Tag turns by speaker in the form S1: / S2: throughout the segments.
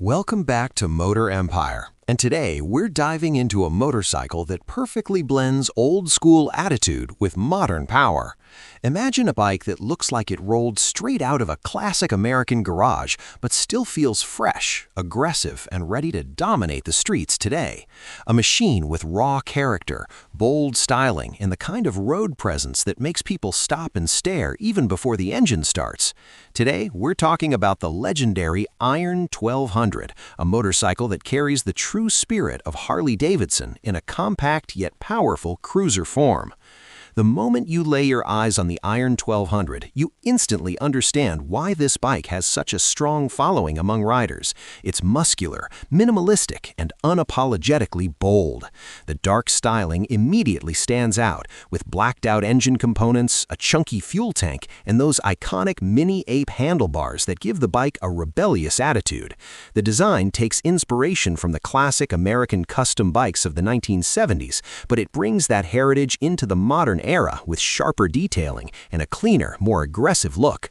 S1: Welcome back to Motor Empire, and today we're diving into a motorcycle that perfectly blends old-school attitude with modern power. Imagine a bike that looks like it rolled straight out of a classic American garage, but still feels fresh, aggressive, and ready to dominate the streets today. A machine with raw character, bold styling, and the kind of road presence that makes people stop and stare even before the engine starts. Today, we're talking about the legendary Iron 1200, a motorcycle that carries the true spirit of Harley Davidson in a compact yet powerful cruiser form. The moment you lay your eyes on the Iron 1200, you instantly understand why this bike has such a strong following among riders. It's muscular, minimalistic, and unapologetically bold. The dark styling immediately stands out, with blacked-out engine components, a chunky fuel tank, and those iconic mini-ape handlebars that give the bike a rebellious attitude. The design takes inspiration from the classic American custom bikes of the 1970s, but it brings that heritage into the modern era with sharper detailing and a cleaner, more aggressive look.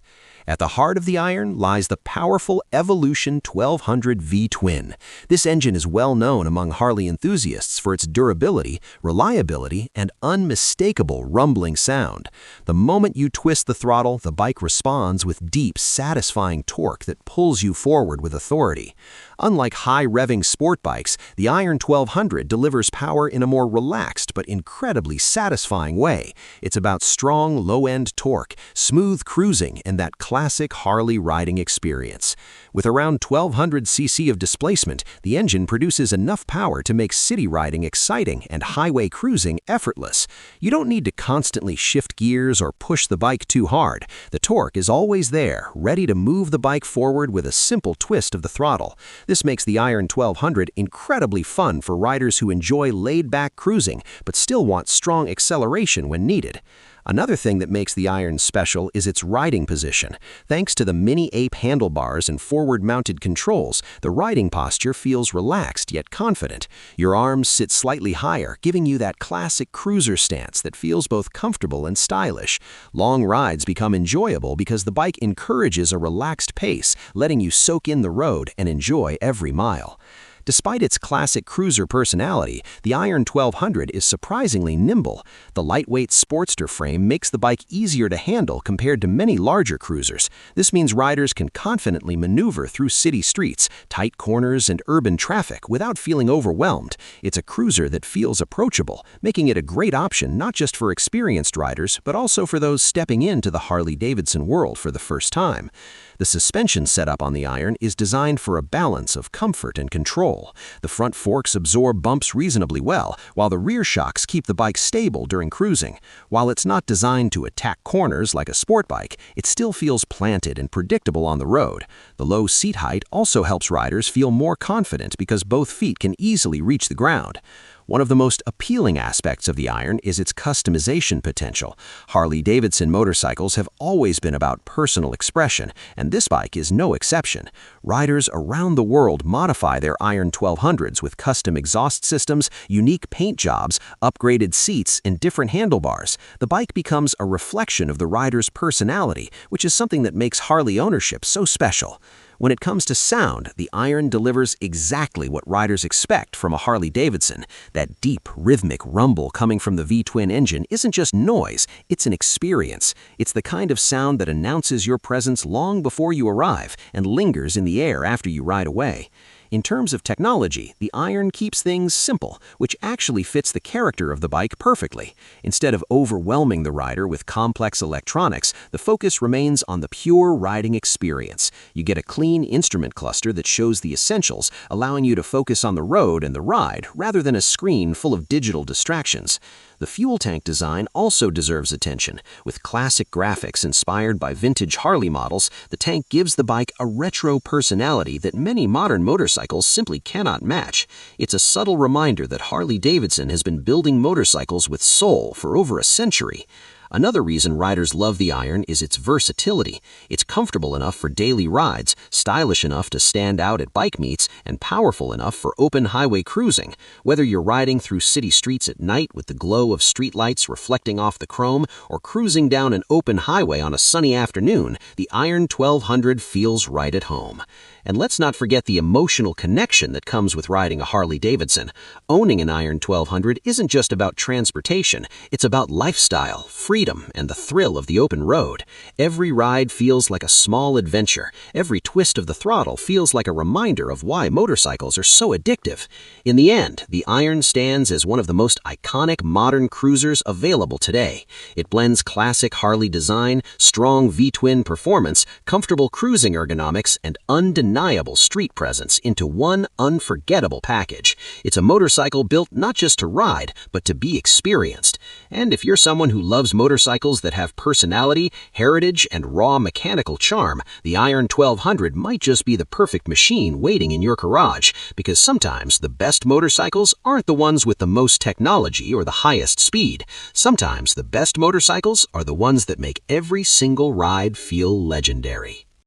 S1: At the heart of the Iron lies the powerful Evolution 1200 V-twin. This engine is well known among Harley enthusiasts for its durability, reliability, and unmistakable rumbling sound. The moment you twist the throttle, the bike responds with deep, satisfying torque that pulls you forward with authority. Unlike high-revving sport bikes, the Iron 1200 delivers power in a more relaxed but incredibly satisfying way. It's about strong, low-end torque, smooth cruising, and that classic Harley riding experience. With around 1200 cc of displacement, the engine produces enough power to make city riding exciting and highway cruising effortless. You don't need to constantly shift gears or push the bike too hard. The torque is always there, ready to move the bike forward with a simple twist of the throttle. This makes the Iron 1200 incredibly fun for riders who enjoy laid-back cruising but still want strong acceleration when needed. Another thing that makes the Iron special is its riding position. Thanks to the mini-ape handlebars and forward-mounted controls, the riding posture feels relaxed yet confident. Your arms sit slightly higher, giving you that classic cruiser stance that feels both comfortable and stylish. Long rides become enjoyable because the bike encourages a relaxed pace, letting you soak in the road and enjoy every mile. Despite its classic cruiser personality, the Iron 1200 is surprisingly nimble. The lightweight Sportster frame makes the bike easier to handle compared to many larger cruisers. This means riders can confidently maneuver through city streets, tight corners, and urban traffic without feeling overwhelmed. It's a cruiser that feels approachable, making it a great option not just for experienced riders, but also for those stepping into the Harley Davidson world for the first time. The suspension setup on the Iron is designed for a balance of comfort and control. The front forks absorb bumps reasonably well, while the rear shocks keep the bike stable during cruising. While it's not designed to attack corners like a sport bike, it still feels planted and predictable on the road. The low seat height also helps riders feel more confident because both feet can easily reach the ground. One of the most appealing aspects of the Iron is its customization potential. Harley Davidson motorcycles have always been about personal expression, and this bike is no exception. Riders around the world modify their Iron 1200s with custom exhaust systems, unique paint jobs, upgraded seats, and different handlebars. The bike becomes a reflection of the rider's personality, which is something that makes Harley ownership so special. When it comes to sound, the Iron delivers exactly what riders expect from a Harley Davidson. That deep, rhythmic rumble coming from the V-twin engine isn't just noise, it's an experience. It's the kind of sound that announces your presence long before you arrive and lingers in the air after you ride away. In terms of technology, the Iron keeps things simple, which actually fits the character of the bike perfectly. Instead of overwhelming the rider with complex electronics, the focus remains on the pure riding experience. You get a clean instrument cluster that shows the essentials, allowing you to focus on the road and the ride rather than a screen full of digital distractions. The fuel tank design also deserves attention. With classic graphics inspired by vintage Harley models, the tank gives the bike a retro personality that many modern motorcycles simply cannot match. It's a subtle reminder that Harley Davidson has been building motorcycles with soul for over a century.
S2: Another reason riders love the Iron is its versatility. It's comfortable enough for daily rides, stylish enough to stand out at bike meets, and powerful enough for open highway cruising. Whether you're riding through city streets at night with the glow of streetlights reflecting off the chrome, or cruising down an open highway on a sunny afternoon, the Iron 1200 feels right at home. And let's not forget the emotional connection that comes with riding a Harley Davidson. Owning an Iron 1200 isn't just about transportation, it's about lifestyle, freedom, and the thrill of the open road. Every ride feels like a small adventure. Every twist of the throttle feels like a reminder of why motorcycles are so addictive. In the end, the Iron stands as one of the most iconic modern cruisers available today. It blends classic Harley design, strong V-twin performance, comfortable cruising ergonomics, and undeniable street presence into one unforgettable package. It's a motorcycle built not just to ride, but to be experienced. And if you're someone who loves motorcycles that have personality, heritage, and raw mechanical charm, the Iron 1200 might just be the perfect machine waiting in your garage, because sometimes the best motorcycles aren't the ones with the most technology or the highest speed. Sometimes the best motorcycles are the ones that make every single ride feel legendary.